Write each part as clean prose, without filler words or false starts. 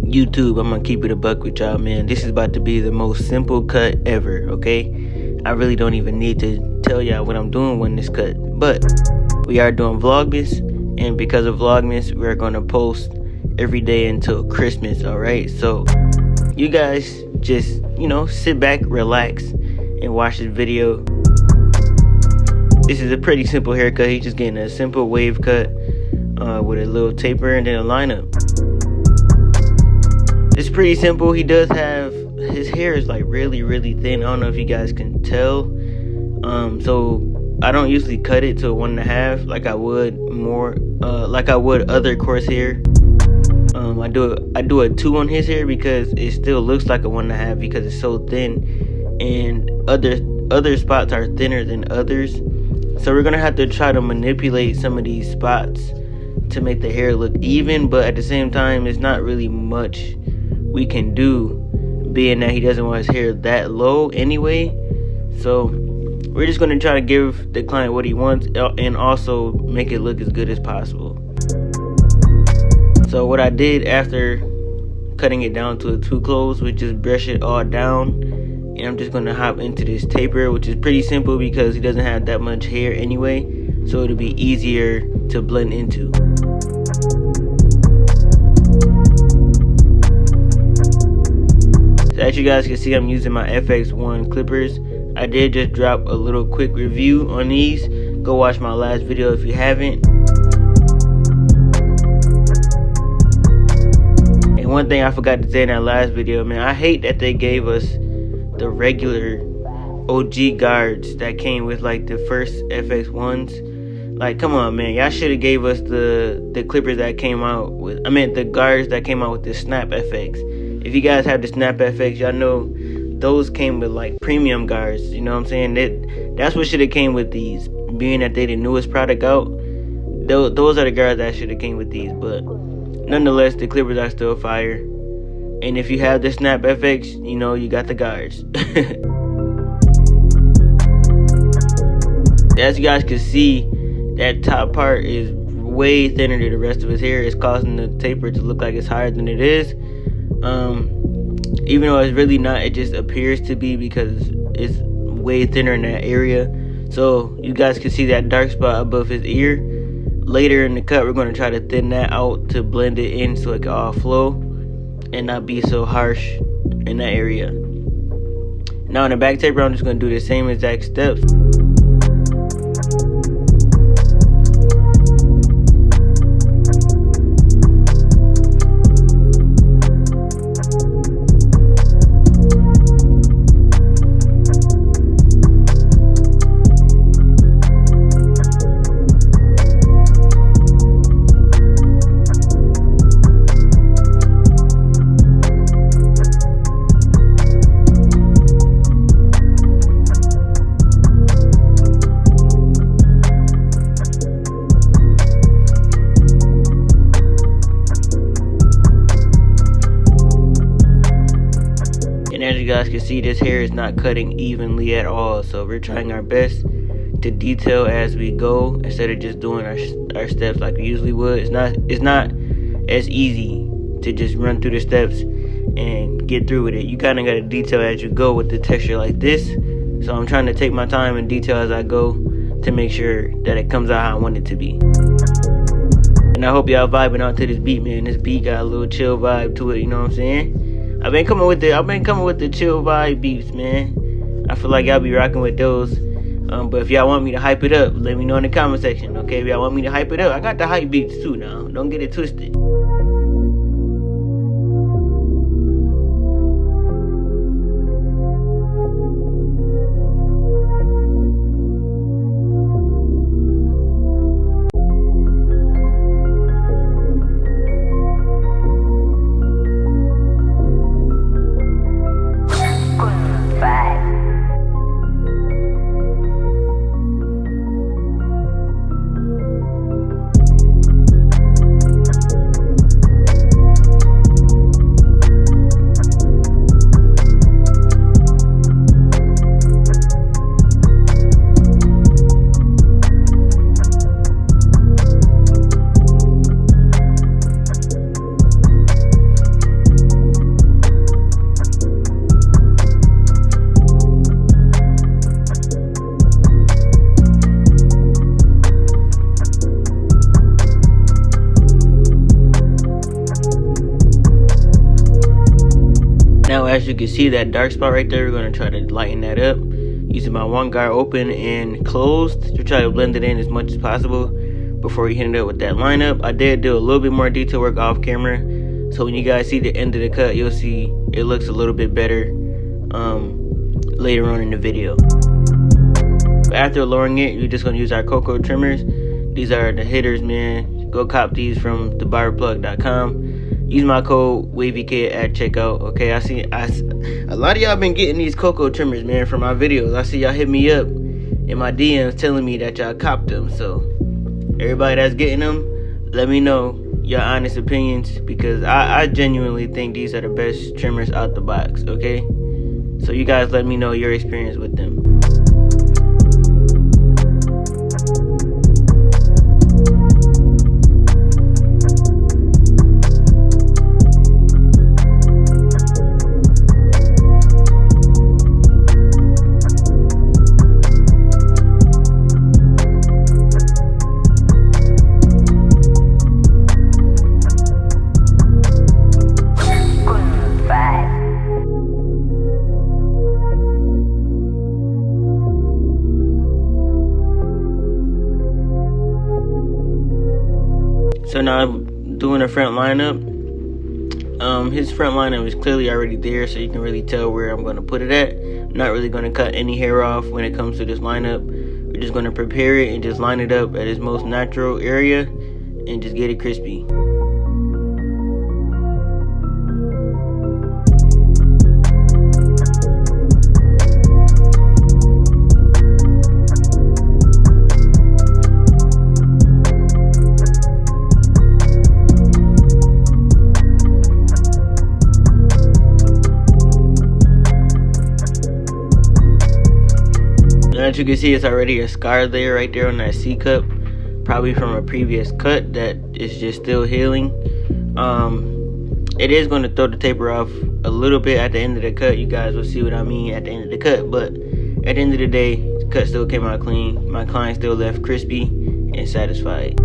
YouTube, I'm gonna keep it a buck with y'all, man. This is about to be the most simple cut ever, okay? I really don't even need to tell y'all what I'm doing when this cut, but we are doing Vlogmas, and because of Vlogmas, we're gonna post every day until Christmas, alright? So you guys just, sit back, relax, and watch this video. This is a pretty simple haircut. He's just getting a simple wave cut with a little taper and then a lineup. It's pretty simple. He does have, his hair is like really, really thin. I don't know if you guys can tell. So I don't usually cut it to a 1.5 like I would other coarse hair. I do a 2 on his hair because it still looks like a 1.5 because it's so thin, and other spots are thinner than others. So we're gonna have to try to manipulate some of these spots to make the hair look even, but at the same time, it's not really much we can do, being that he doesn't want his hair that low anyway. So we're just gonna try to give the client what he wants and also make it look as good as possible. So what I did after cutting it down to a 2 close was just brush it all down, and I'm just gonna hop into this taper, which is pretty simple because he doesn't have that much hair anyway, so it'll be easier to blend into. So as you guys can see, I'm using my FX1 clippers. I did just drop a little quick review on these. Go watch my last video if you haven't. And one thing I forgot to say in that last video, man, I hate that they gave us the regular OG guards that came with like the first FX1s. Like, come on, man, y'all should have gave us the clippers that came out with, the guards that came out with the Snap FX. If you guys have the Snap FX, y'all know those came with like premium guards, you know what I'm saying? That's what should have came with these, being that they the newest product out. Those are the guards that should have came with these, but nonetheless, the clippers are still fire. And if you have the Snap FX, you got the guards. As you guys can see, that top part is way thinner than the rest of his hair. It's causing the taper to look like it's higher than it is. Even though it's really not, it just appears to be because it's way thinner in that area. So you guys can see that dark spot above his ear. Later in the cut, we're going to try to thin that out to blend it in so it can all flow and not be so harsh in that area. Now in the back taper, I'm just going to do the same exact steps. And as you guys can see, this hair is not cutting evenly at all. So we're trying our best to detail as we go instead of just doing our steps like we usually would. It's not as easy to just run through the steps and get through with it. You kind of got to detail as you go with the texture like this. So I'm trying to take my time and detail as I go to make sure that it comes out how I want it to be. And I hope y'all vibing out to this beat, man. This beat got a little chill vibe to it, you know what I'm saying? I've been coming with the chill vibe beats, man. I feel like y'all be rocking with those. But if y'all want me to hype it up, let me know in the comment section, okay? If y'all want me to hype it up, I got the hype beats too now. Don't get it twisted. Now, as you can see, that dark spot right there, we're going to try to lighten that up using my one guard open and closed to try to blend it in as much as possible before we hit it up with that lineup. I did do a little bit more detail work off camera, so when you guys see the end of the cut, you'll see it looks a little bit better later on in the video. But after lowering it, you're just going to use our cocoa trimmers. These are the hitters, man. Go cop these from thebarberplug.com. Use my code WavyKid at checkout. Okay, I see a lot of y'all been getting these cocoa trimmers, man, from my videos. I see y'all hit me up in my DMs telling me that y'all copped them. So everybody that's getting them, let me know your honest opinions, because I genuinely think these are the best trimmers out the box. Okay, so you guys let me know your experience with them. So now I'm doing a front lineup. His front lineup is clearly already there, so you can really tell where I'm going to put it at. I'm not really going to cut any hair off when it comes to this lineup. We're just going to prepare it and just line it up at its most natural area and just get it crispy. As you can see, it's already a scar there right there on that C cup, probably from a previous cut that is just still healing. It is going to throw the taper off a little bit at the end of the cut. You guys will see what I mean at the end of the cut, but at the end of the day, the cut still came out clean. My client still left crispy and satisfied.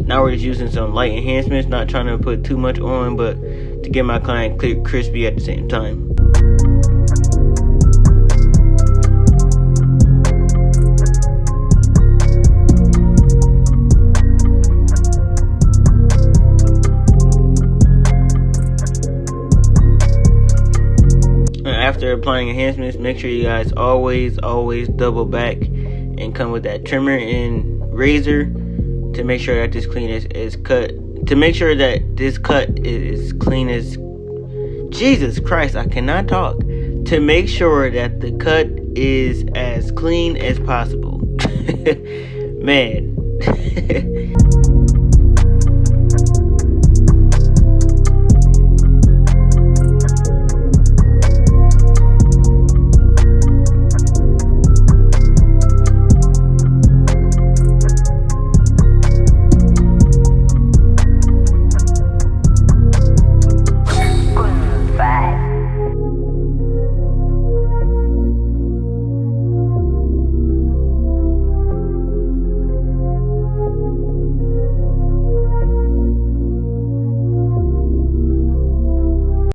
Now we're just using some light enhancements, not trying to put too much on, but to get my client crispy at the same time. After applying enhancements, make sure you guys always double back and come with that trimmer and razor to make sure that this clean is cut. To make sure that this cut is clean as... Jesus Christ, I cannot talk. To make sure that the cut is as clean as possible. Man.